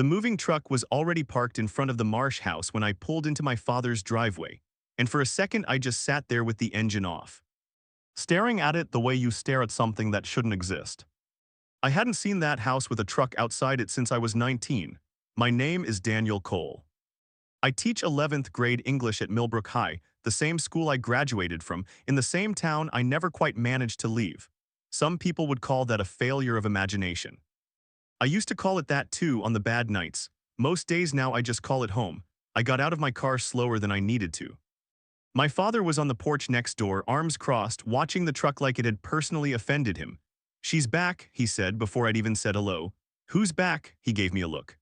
The moving truck was already parked in front of the Marsh house when I pulled into my father's driveway, and for a second I just sat there with the engine off, staring at it the way you stare at something that shouldn't exist. I hadn't seen that house with a truck outside it since I was 19. My name is Daniel Cole. I teach 11th grade English at Millbrook High, the same school I graduated from, in the same town I never quite managed to leave. Some people would call that a failure of imagination. I used to call it that too on the bad nights. Most days now I just call it home. I got out of my car slower than I needed to. My father was on the porch next door, arms crossed, watching the truck like it had personally offended him. "She's back," he said before I'd even said hello. "Who's back?" He gave me a look.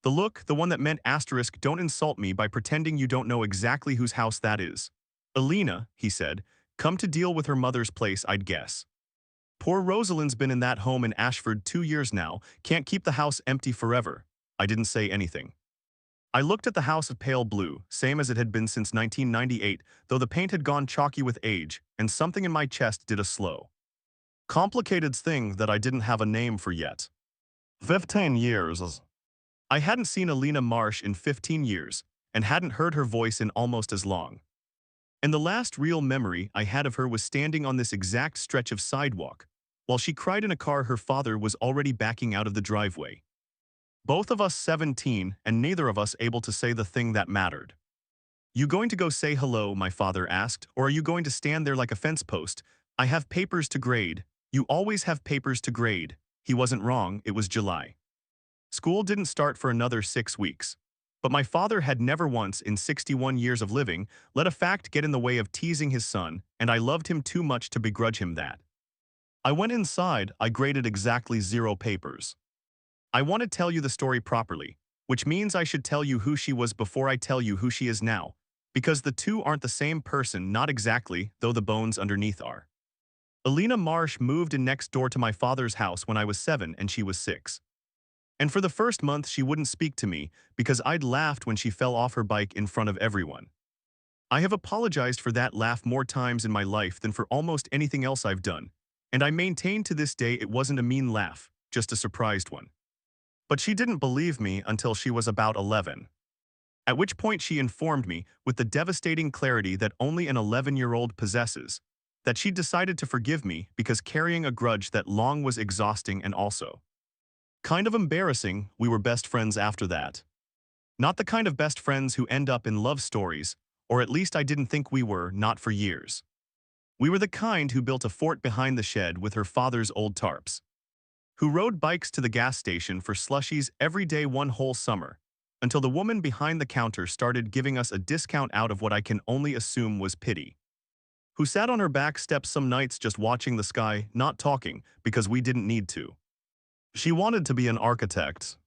The look, the one that meant asterisk, don't insult me by pretending you don't know exactly whose house that is. "Alina," he said, "come to deal with her mother's place, I'd guess. Poor Rosalind's been in that home in Ashford 2 years now, can't keep the house empty forever." I didn't say anything. I looked at the house of pale blue, same as it had been since 1998, though the paint had gone chalky with age, and something in my chest did a slow, complicated thing that I didn't have a name for yet. 15 years. I hadn't seen Alina Marsh in 15 years, and hadn't heard her voice in almost as long. And the last real memory I had of her was standing on this exact stretch of sidewalk, while she cried in a car her father was already backing out of the driveway. Both of us 17, and neither of us able to say the thing that mattered. "You going to go say hello?" my father asked, "or are you going to stand there like a fence post?" "I have papers to grade." "You always have papers to grade." He wasn't wrong, it was July. School didn't start for another 6 weeks. But my father had never once, in 61 years of living, let a fact get in the way of teasing his son, and I loved him too much to begrudge him that. I went inside, I graded exactly 0 papers. I want to tell you the story properly, which means I should tell you who she was before I tell you who she is now, because the two aren't the same person, not exactly, though the bones underneath are. Alina Marsh moved in next door to my father's house when I was 7 and she was 6. And for the first month she wouldn't speak to me because I'd laughed when she fell off her bike in front of everyone. I have apologized for that laugh more times in my life than for almost anything else I've done, and I maintain to this day it wasn't a mean laugh, just a surprised one. But she didn't believe me until she was about 11. At which point she informed me, with the devastating clarity that only an 11-year-old possesses, that she'd decided to forgive me because carrying a grudge that long was exhausting and also kind of embarrassing. We were best friends after that. Not the kind of best friends who end up in love stories, or at least I didn't think we were, not for years. We were the kind who built a fort behind the shed with her father's old tarps, who rode bikes to the gas station for slushies every day one whole summer, until the woman behind the counter started giving us a discount out of what I can only assume was pity, who sat on her back steps some nights just watching the sky, not talking, because we didn't need to. She wanted to be an architect.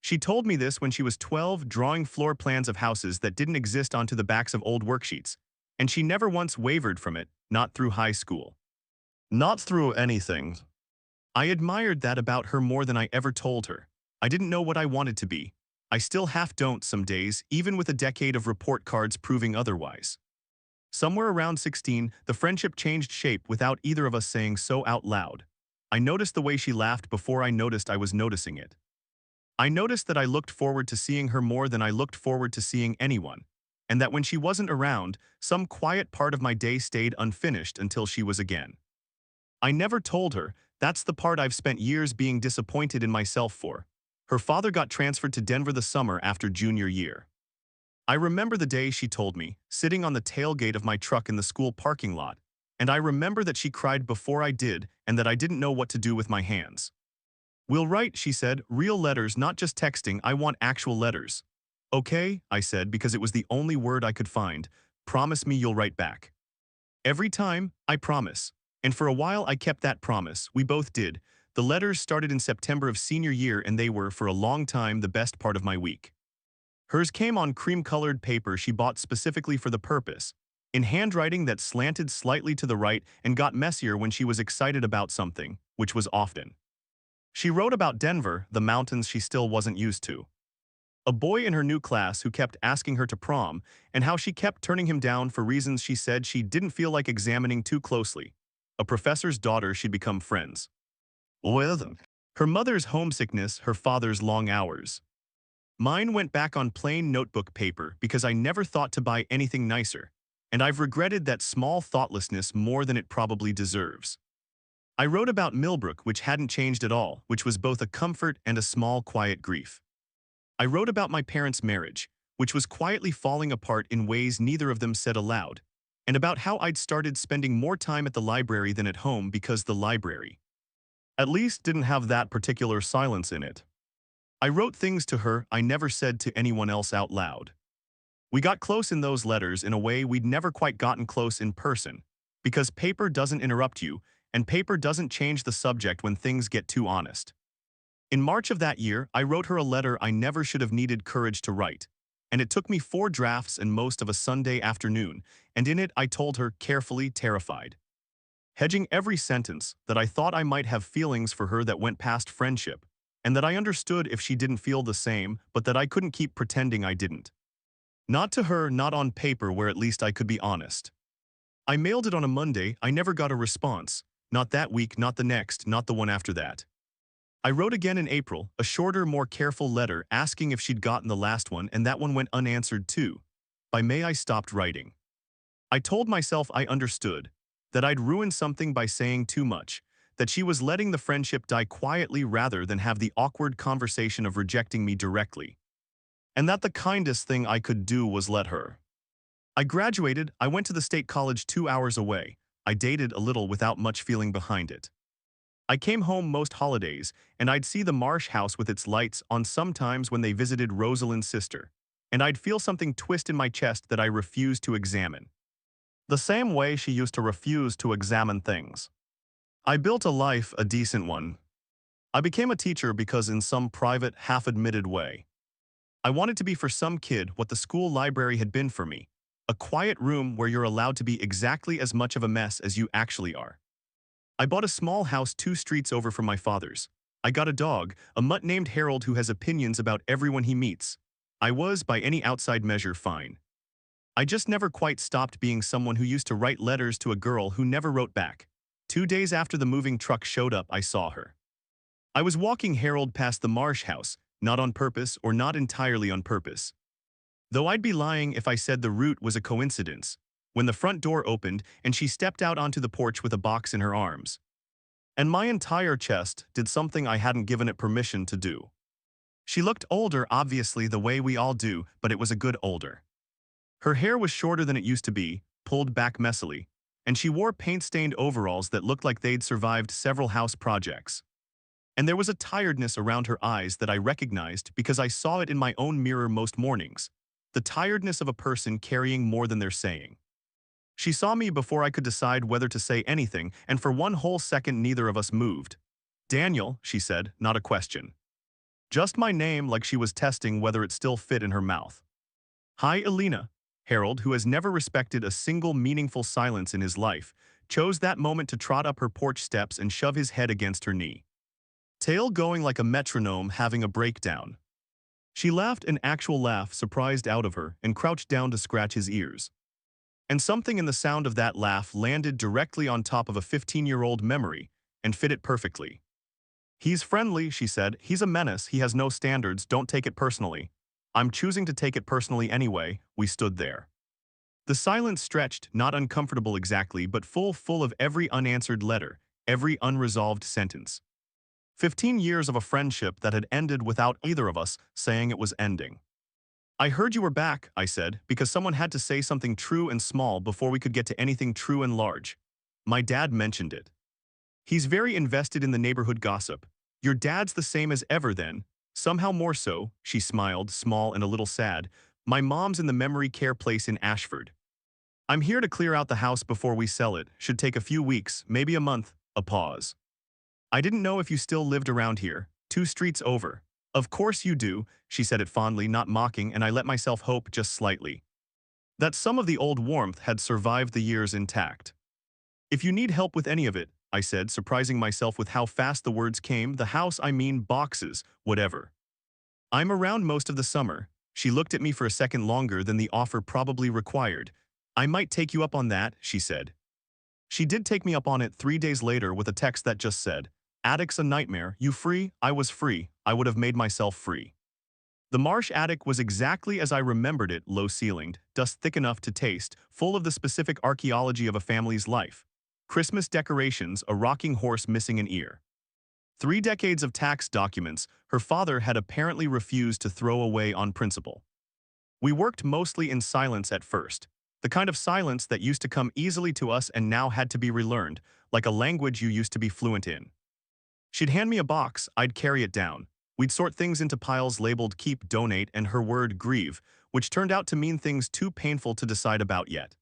She told me this when she was 12, drawing floor plans of houses that didn't exist onto the backs of old worksheets, and she never once wavered from it, not through high school. Not through anything. I admired that about her more than I ever told her. I didn't know what I wanted to be. I still half don't some days, even with a decade of report cards proving otherwise. Somewhere around 16, the friendship changed shape without either of us saying so out loud. I noticed the way she laughed before I noticed I was noticing it. I noticed that I looked forward to seeing her more than I looked forward to seeing anyone, and that when she wasn't around, some quiet part of my day stayed unfinished until she was again. I never told her, that's the part I've spent years being disappointed in myself for. Her father got transferred to Denver the summer after junior year. I remember the day she told me, sitting on the tailgate of my truck in the school parking lot, and I remember that she cried before I did and that I didn't know what to do with my hands. "We'll write," she said, "real letters, not just texting, I want actual letters." "Okay," I said, because it was the only word I could find. "Promise me you'll write back." Every time, I promise. And for a while I kept that promise, we both did. The letters started in September of senior year and they were, for a long time, the best part of my week. Hers came on cream-colored paper she bought specifically for the purpose, in handwriting that slanted slightly to the right and got messier when she was excited about something, which was often. She wrote about Denver, the mountains she still wasn't used to, a boy in her new class who kept asking her to prom, and how she kept turning him down for reasons she said she didn't feel like examining too closely, a professor's daughter she'd become friends with, her mother's homesickness, her father's long hours, Mine went back on plain notebook paper because I never thought to buy anything nicer, and I've regretted that small thoughtlessness more than it probably deserves. I wrote about Millbrook, which hadn't changed at all, which was both a comfort and a small, quiet grief. I wrote about my parents' marriage, which was quietly falling apart in ways neither of them said aloud, and about how I'd started spending more time at the library than at home because the library, at least, didn't have that particular silence in it. I wrote things to her I never said to anyone else out loud. We got close in those letters in a way we'd never quite gotten close in person, because paper doesn't interrupt you, and paper doesn't change the subject when things get too honest. In March of that year, I wrote her a letter I never should have needed courage to write, and it took me 4 drafts and most of a Sunday afternoon, and in it I told her, carefully, terrified, hedging every sentence, that I thought I might have feelings for her that went past friendship, and that I understood if she didn't feel the same, but that I couldn't keep pretending I didn't. Not to her, not on paper where at least I could be honest. I mailed it on a Monday. I never got a response. Not that week, not the next, not the one after that. I wrote again in April, a shorter, more careful letter asking if she'd gotten the last one, and that one went unanswered too. By May I stopped writing. I told myself I understood, that I'd ruined something by saying too much, that she was letting the friendship die quietly rather than have the awkward conversation of rejecting me directly, and that the kindest thing I could do was let her. I graduated. I went to the state college 2 hours away. I dated a little without much feeling behind it. I came home most holidays, and I'd see the Marsh house with its lights on sometimes when they visited Rosalind's sister, and I'd feel something twist in my chest that I refused to examine. The same way she used to refuse to examine things. I built a life, a decent one. I became a teacher because in some private, half-admitted way, I wanted to be for some kid what the school library had been for me, a quiet room where you're allowed to be exactly as much of a mess as you actually are. I bought a small house 2 streets over from my father's. I got a dog, a mutt named Harold who has opinions about everyone he meets. I was, by any outside measure, fine. I just never quite stopped being someone who used to write letters to a girl who never wrote back. 2 days after the moving truck showed up, I saw her. I was walking Harold past the Marsh house, not on purpose or not entirely on purpose, though I'd be lying if I said the route was a coincidence, when the front door opened and she stepped out onto the porch with a box in her arms. And my entire chest did something I hadn't given it permission to do. She looked older, obviously, the way we all do, but it was a good older. Her hair was shorter than it used to be, pulled back messily, and she wore paint-stained overalls that looked like they'd survived several house projects. And there was a tiredness around her eyes that I recognized because I saw it in my own mirror most mornings, the tiredness of a person carrying more than they're saying. She saw me before I could decide whether to say anything, and for one whole second neither of us moved. "Daniel," she said, not a question. Just my name, like she was testing whether it still fit in her mouth. "Hi, Elena." Harold, who has never respected a single meaningful silence in his life, chose that moment to trot up her porch steps and shove his head against her knee, tail going like a metronome having a breakdown. She laughed, an actual laugh surprised out of her, and crouched down to scratch his ears. And something in the sound of that laugh landed directly on top of a 15-year-old memory and fit it perfectly. "He's friendly," she said. "He's a menace. He has no standards. Don't take it personally." I'm choosing to take it personally anyway. We stood there. The silence stretched, not uncomfortable exactly, but full of every unanswered letter, every unresolved sentence. 15 years of a friendship that had ended without either of us saying it was ending. "I heard you were back," I said, because someone had to say something true and small before we could get to anything true and large. "My dad mentioned it. He's very invested in the neighborhood gossip. Your dad's the same as ever then. Somehow more so," she smiled, small and a little sad. "My mom's in the memory care place in Ashford. I'm here to clear out the house before we sell it. Should take a few weeks, maybe a month." A pause. "I didn't know if you still lived around here, 2 streets over." "Of course you do," she said it fondly, not mocking, and I let myself hope just slightly that some of the old warmth had survived the years intact. "If you need help with any of it," I said, surprising myself with how fast the words came, "the house, I mean, boxes, whatever. I'm around most of the summer." She looked at me for a second longer than the offer probably required. "I might take you up on that," she said. She did take me up on it 3 days later with a text that just said, "Attic's a nightmare. You free?" I was free. I would have made myself free. The marsh attic was exactly as I remembered it, low-ceilinged, dust thick enough to taste, full of the specific archaeology of a family's life. Christmas decorations, a rocking horse missing an ear. 3 decades of tax documents her father had apparently refused to throw away on principle. We worked mostly in silence at first, the kind of silence that used to come easily to us and now had to be relearned, like a language you used to be fluent in. She'd hand me a box, I'd carry it down. We'd sort things into piles labeled keep, donate, and her word grieve, which turned out to mean things too painful to decide about yet.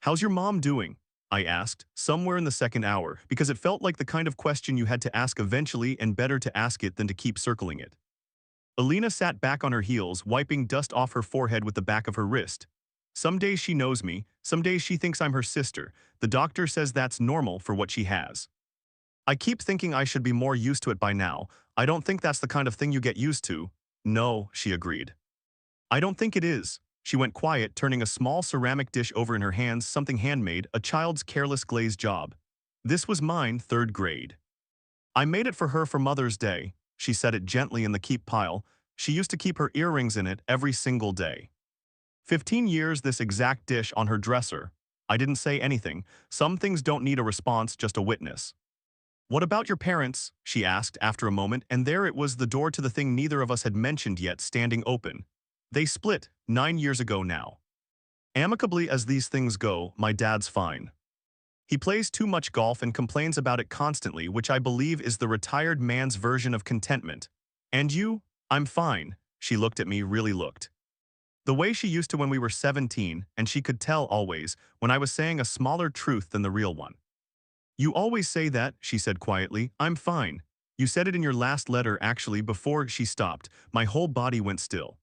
How's your mom doing? I asked, somewhere in the second hour, because it felt like the kind of question you had to ask eventually and better to ask it than to keep circling it. Alina sat back on her heels, wiping dust off her forehead with the back of her wrist. Some days she knows me, some days she thinks I'm her sister. The doctor says that's normal for what she has. I keep thinking I should be more used to it by now. I don't think that's the kind of thing you get used to. No, she agreed. I don't think it is. She went quiet, turning a small ceramic dish over in her hands, something handmade, a child's careless glazed job. This was mine, third grade. I made it for her for Mother's Day. She set it gently in the keep pile. She used to keep her earrings in it every single day. 15 years this exact dish on her dresser. I didn't say anything. Some things don't need a response, just a witness. What about your parents? She asked after a moment, and there it was, the door to the thing neither of us had mentioned yet, standing open. They split 9 years ago now. Amicably as these things go, my dad's fine. He plays too much golf and complains about it constantly, which I believe is the retired man's version of contentment. And you? I'm fine. She looked at me, really looked. The way she used to when we were 17, and she could tell always when I was saying a smaller truth than the real one. You always say that, she said quietly. I'm fine. You said it in your last letter, actually. Before she stopped, my whole body went still.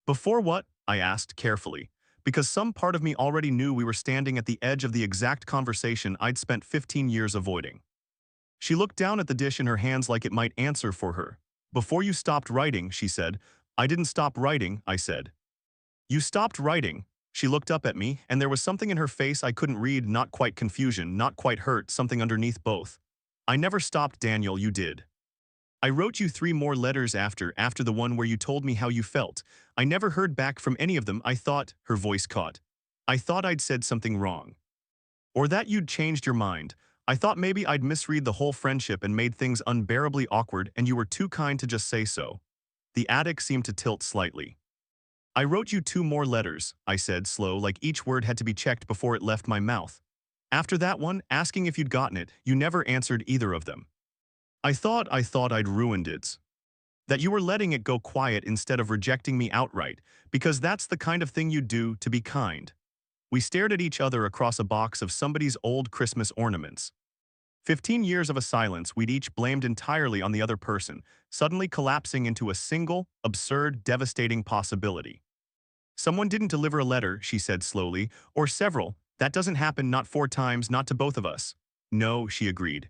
Before what? I asked carefully, because some part of me already knew we were standing at the edge of the exact conversation I'd spent 15 years avoiding. She looked down at the dish in her hands like it might answer for her. Before you stopped writing, she said. I didn't stop writing, I said. You stopped writing. She looked up at me, and there was something in her face I couldn't read, not quite confusion, not quite hurt, something underneath both. I never stopped, Daniel, you did. I wrote you 3 more letters after the one where you told me how you felt. I never heard back from any of them. I thought, her voice caught. I thought I'd said something wrong. Or that you'd changed your mind. I thought maybe I'd misread the whole friendship and made things unbearably awkward, and you were too kind to just say so. The attic seemed to tilt slightly. I wrote you 2 more letters, I said, slow, like each word had to be checked before it left my mouth. After that one, asking if you'd gotten it, you never answered either of them. I thought I'd ruined it. That you were letting it go quiet instead of rejecting me outright, because that's the kind of thing you do to be kind. We stared at each other across a box of somebody's old Christmas ornaments. 15 years of a silence we'd each blamed entirely on the other person, suddenly collapsing into a single, absurd, devastating possibility. Someone didn't deliver a letter, she said slowly, or several. That doesn't happen, not 4 times, not to both of us. No, she agreed.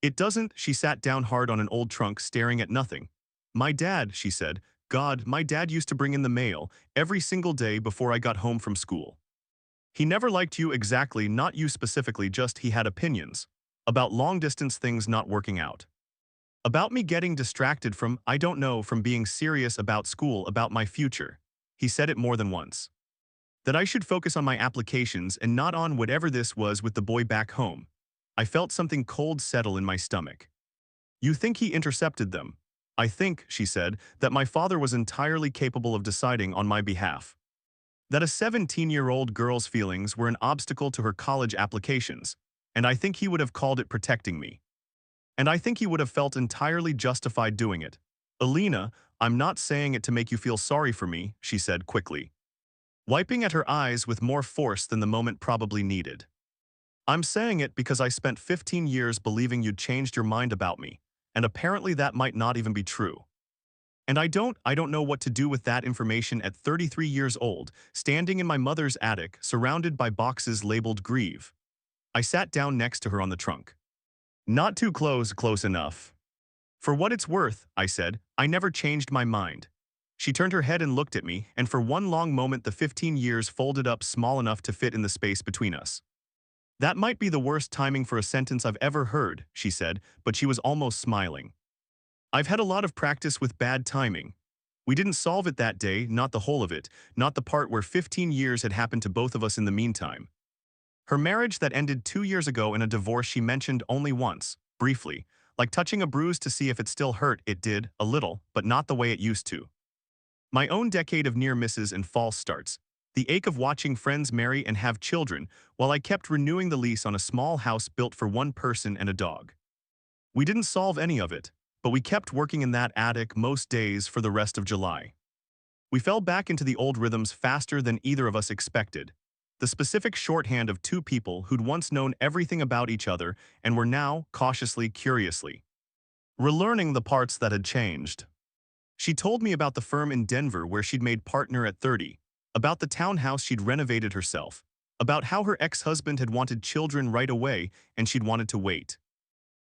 It doesn't. She sat down hard on an old trunk, staring at nothing. My dad, she said. God, my dad used to bring in the mail every single day before I got home from school. He never liked you exactly, not you specifically, just he had opinions. About long-distance things not working out. About me getting distracted from, I don't know, from being serious about school, about my future. He said it more than once. That I should focus on my applications and not on whatever this was with the boy back home. I felt something cold settle in my stomach. You think he intercepted them? I think, she said, that my father was entirely capable of deciding on my behalf. That a 17-year-old girl's feelings were an obstacle to her college applications, and I think he would have called it protecting me. And I think he would have felt entirely justified doing it. Alina, I'm not saying it to make you feel sorry for me, she said quickly, wiping at her eyes with more force than the moment probably needed. I'm saying it because I spent 15 years believing you'd changed your mind about me, and apparently that might not even be true. And I don't know what to do with that information at 33 years old, standing in my mother's attic, surrounded by boxes labeled grieve. I sat down next to her on the trunk. Not too close enough. For what it's worth, I said, I never changed my mind. She turned her head and looked at me, and for one long moment the 15 years folded up small enough to fit in the space between us. That might be the worst timing for a sentence I've ever heard, she said, but she was almost smiling. I've had a lot of practice with bad timing. We didn't solve it that day, not the whole of it, not the part where 15 years had happened to both of us in the meantime. Her marriage that ended 2 years ago in a divorce she mentioned only once, briefly, like touching a bruise to see if it still hurt. It did, a little, but not the way it used to. My own decade of near misses and false starts. The ache of watching friends marry and have children while I kept renewing the lease on a small house built for one person and a dog. We didn't solve any of it, but we kept working in that attic most days for the rest of July. We fell back into the old rhythms faster than either of us expected. The specific shorthand of two people who'd once known everything about each other and were now, cautiously, curiously, relearning the parts that had changed. She told me about the firm in Denver where she'd made partner at 30, about the townhouse she'd renovated herself, about how her ex-husband had wanted children right away and she'd wanted to wait,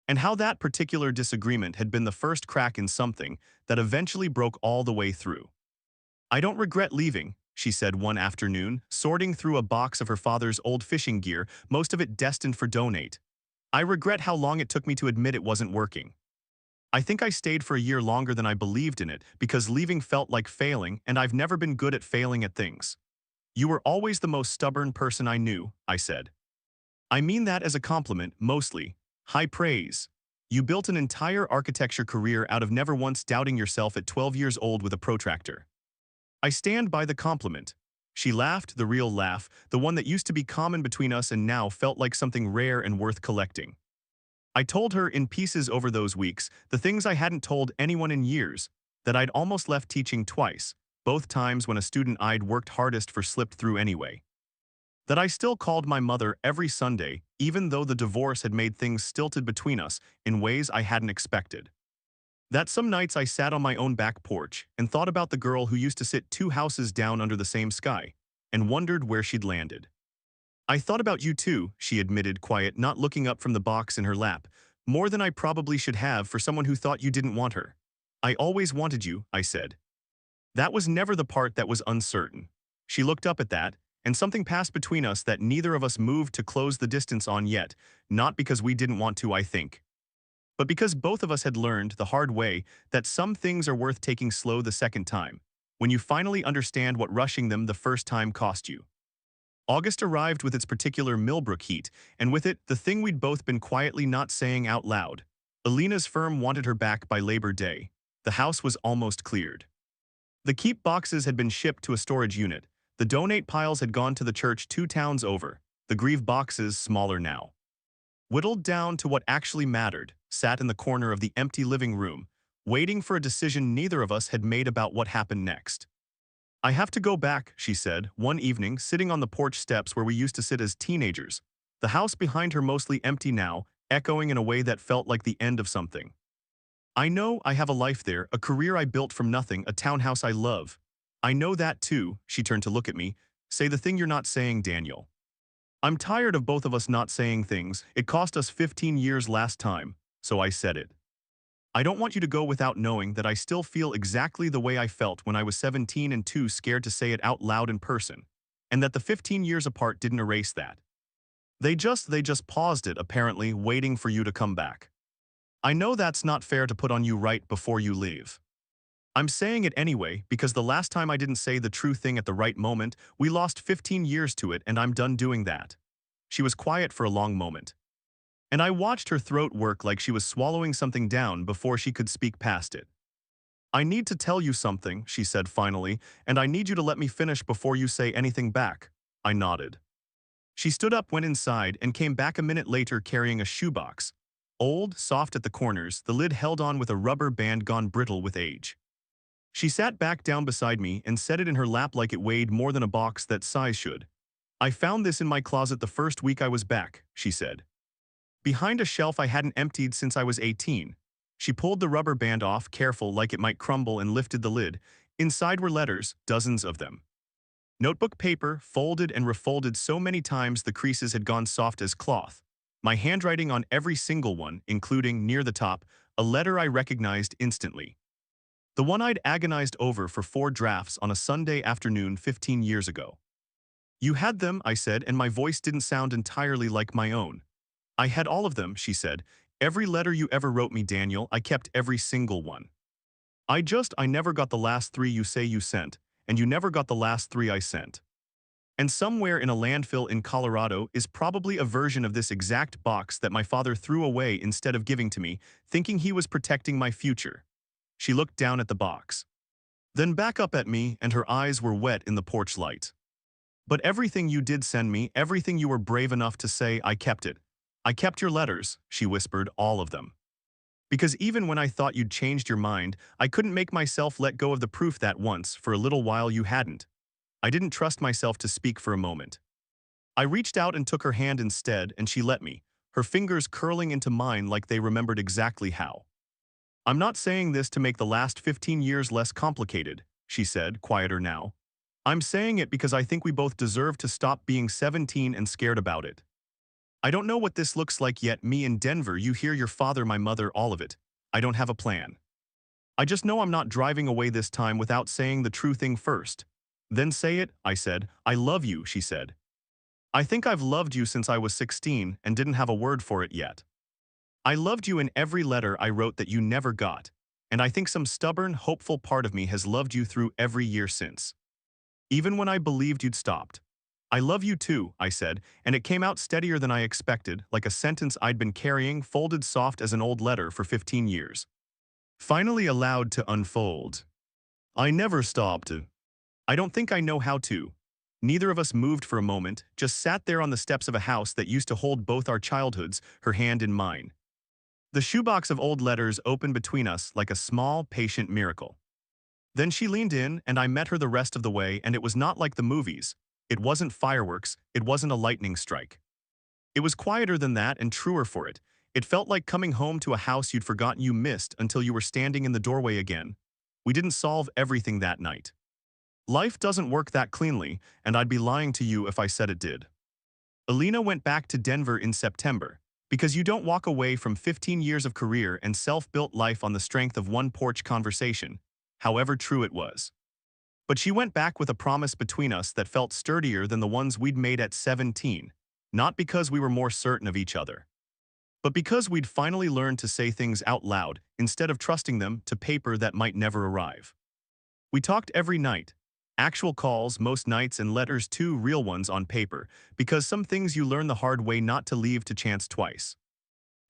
and how that particular disagreement had been the first crack in something that eventually broke all the way through. "I don't regret leaving," she said one afternoon, sorting through a box of her father's old fishing gear, most of it destined for donate. "I regret how long it took me to admit it wasn't working. I think I stayed for a year longer than I believed in it because leaving felt like failing, and I've never been good at failing at things." "You were always the most stubborn person I knew," I said. "I mean that as a compliment, mostly. High praise. You built an entire architecture career out of never once doubting yourself at 12 years old with a protractor." "I stand by the compliment." She laughed, the real laugh, the one that used to be common between us and now felt like something rare and worth collecting. I told her in pieces over those weeks, the things I hadn't told anyone in years, that I'd almost left teaching twice, both times when a student I'd worked hardest for slipped through anyway. That I still called my mother every Sunday, even though the divorce had made things stilted between us in ways I hadn't expected. That some nights I sat on my own back porch and thought about the girl who used to sit 2 houses down under the same sky, and wondered where she'd landed. "I thought about you too," she admitted, quiet, not looking up from the box in her lap. "More than I probably should have for someone who thought you didn't want her." "I always wanted you," I said. That was never the part that was uncertain. She looked up at that, and something passed between us that neither of us moved to close the distance on yet, not because we didn't want to, I think, but because both of us had learned the hard way that some things are worth taking slow the second time, when you finally understand what rushing them the first time cost you. August arrived with its particular Millbrook heat, and with it, the thing we'd both been quietly not saying out loud. Alina's firm wanted her back by Labor Day. The house was almost cleared. The keep boxes had been shipped to a storage unit. The donate piles had gone to the church 2 towns over. The grieve boxes, smaller now, whittled down to what actually mattered, sat in the corner of the empty living room, waiting for a decision neither of us had made about what happened next. "I have to go back," she said, one evening, sitting on the porch steps where we used to sit as teenagers, the house behind her mostly empty now, echoing in a way that felt like the end of something. "I know I have a life there, a career I built from nothing, a townhouse I love. I know that too." She turned to look at me. "Say the thing you're not saying, Daniel." "I'm tired of both of us not saying things. It cost us 15 years last time, so I said it. I don't want you to go without knowing that I still feel exactly the way I felt when I was 17 and too scared to say it out loud in person, and that the 15 years apart didn't erase that. They just paused it, apparently, waiting for you to come back. I know that's not fair to put on you right before you leave. I'm saying it anyway because the last time I didn't say the true thing at the right moment, we lost 15 years to it, and I'm done doing that." She was quiet for a long moment, and I watched her throat work like she was swallowing something down before she could speak past it. "I need to tell you something," she said finally, "and I need you to let me finish before you say anything back." I nodded. She stood up, went inside, and came back a minute later carrying a shoebox. Old, soft at the corners, the lid held on with a rubber band gone brittle with age. She sat back down beside me and set it in her lap like it weighed more than a box that size should. "I found this in my closet the first week I was back," she said. "Behind a shelf I hadn't emptied since I was 18. She pulled the rubber band off, careful like it might crumble, and lifted the lid. Inside were letters, dozens of them. Notebook paper, folded and refolded so many times the creases had gone soft as cloth. My handwriting on every single one, including, near the top, a letter I recognized instantly. The one I'd agonized over for 4 drafts on a Sunday afternoon 15 years ago. "You had them," I said, and my voice didn't sound entirely like my own. "I had all of them," she said. "Every letter you ever wrote me, Daniel, I kept every single one." I never got the last three you say you sent, and you never got the last three I sent. And somewhere in a landfill in Colorado is probably a version of this exact box that my father threw away instead of giving to me, thinking he was protecting my future. She looked down at the box, then back up at me, and her eyes were wet in the porch light. But everything you did send me, everything you were brave enough to say, I kept it. I kept your letters, she whispered, all of them. Because even when I thought you'd changed your mind, I couldn't make myself let go of the proof that once, for a little while, you hadn't. I didn't trust myself to speak for a moment. I reached out and took her hand instead, and she let me, her fingers curling into mine like they remembered exactly how. I'm not saying this to make the last 15 years less complicated, she said, quieter now. I'm saying it because I think we both deserve to stop being 17 and scared about it. I don't know what this looks like yet, me in Denver, you hear your father, my mother, all of it. I don't have a plan. I just know I'm not driving away this time without saying the true thing first. Then say it, I said. I love you, she said. I think I've loved you since I was 16 and didn't have a word for it yet. I loved you in every letter I wrote that you never got, and I think some stubborn, hopeful part of me has loved you through every year since. Even when I believed you'd stopped. I love you too, I said, and it came out steadier than I expected, like a sentence I'd been carrying folded soft as an old letter for 15 years. Finally allowed to unfold. I never stopped. I don't think I know how to. Neither of us moved for a moment, just sat there on the steps of a house that used to hold both our childhoods, her hand in mine. The shoebox of old letters opened between us like a small, patient miracle. Then she leaned in, and I met her the rest of the way, and it was not like the movies. It wasn't fireworks, it wasn't a lightning strike. It was quieter than that and truer for it. It felt like coming home to a house you'd forgotten you missed until you were standing in the doorway again. We didn't solve everything that night. Life doesn't work that cleanly, and I'd be lying to you if I said it did. Alina went back to Denver in September, because you don't walk away from 15 years of career and self-built life on the strength of one porch conversation, however true it was. But she went back with a promise between us that felt sturdier than the ones we'd made at 17, not because we were more certain of each other, but because we'd finally learned to say things out loud instead of trusting them to paper that might never arrive. We talked every night, actual calls most nights and letters too, real ones on paper, because some things you learn the hard way not to leave to chance twice.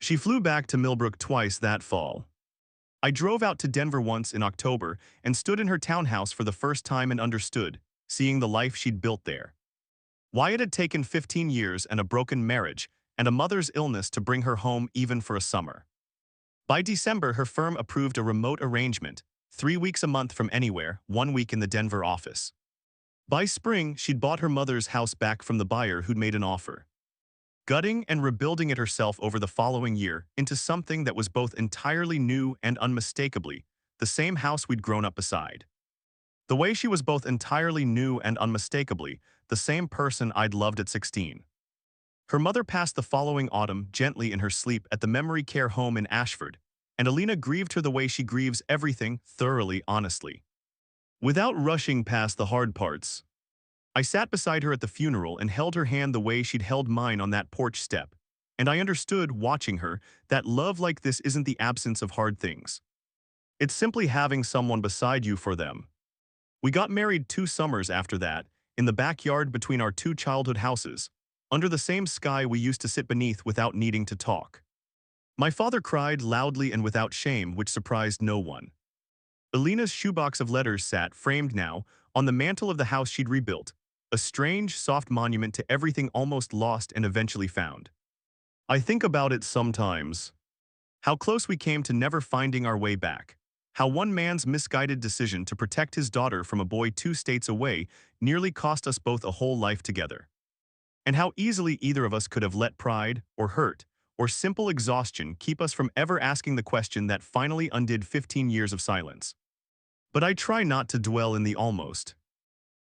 She flew back to Millbrook twice that fall. I drove out to Denver once in October and stood in her townhouse for the first time and understood, seeing the life she'd built there. Why it had taken 15 years and a broken marriage and a mother's illness to bring her home even for a summer. By December, her firm approved a remote arrangement, 3 weeks a month from anywhere, 1 week in the Denver office. By spring, she'd bought her mother's house back from the buyer who'd made an offer, gutting and rebuilding it herself over the following year into something that was both entirely new and unmistakably the same house we'd grown up beside. The way she was both entirely new and unmistakably the same person I'd loved at 16. Her mother passed the following autumn gently in her sleep at the memory care home in Ashford, and Alina grieved her the way she grieves everything, thoroughly, honestly. Without rushing past the hard parts, I sat beside her at the funeral and held her hand the way she'd held mine on that porch step, and I understood, watching her, that love like this isn't the absence of hard things. It's simply having someone beside you for them. We got married 2 summers after that, in the backyard between our 2 childhood houses, under the same sky we used to sit beneath without needing to talk. My father cried loudly and without shame, which surprised no one. Alina's shoebox of letters sat, framed now, on the mantel of the house she'd rebuilt, a strange, soft monument to everything almost lost and eventually found. I think about it sometimes. How close we came to never finding our way back. How one man's misguided decision to protect his daughter from a boy 2 states away nearly cost us both a whole life together. And how easily either of us could have let pride, or hurt, or simple exhaustion keep us from ever asking the question that finally undid 15 years of silence. But I try not to dwell in the almost.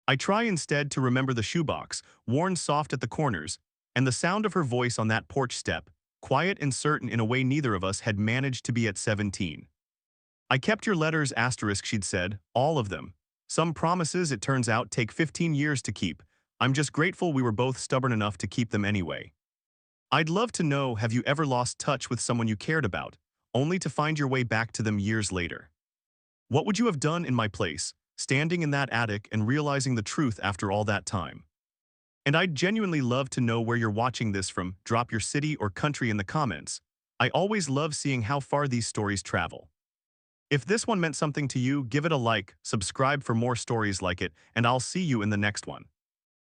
I try instead to remember the shoebox, worn soft at the corners, and the sound of her voice on that porch step, quiet and certain in a way neither of us had managed to be at 17. I kept your letters, asterisk, she'd said, all of them. Some promises, it turns out, take 15 years to keep. I'm just grateful we were both stubborn enough to keep them anyway. I'd love to know, have you ever lost touch with someone you cared about, only to find your way back to them years later? What would you have done in my place, standing in that attic and realizing the truth after all that time? And I'd genuinely love to know where you're watching this from. Drop your city or country in the comments. I always love seeing how far these stories travel. If this one meant something to you, give it a like, subscribe for more stories like it, and I'll see you in the next one.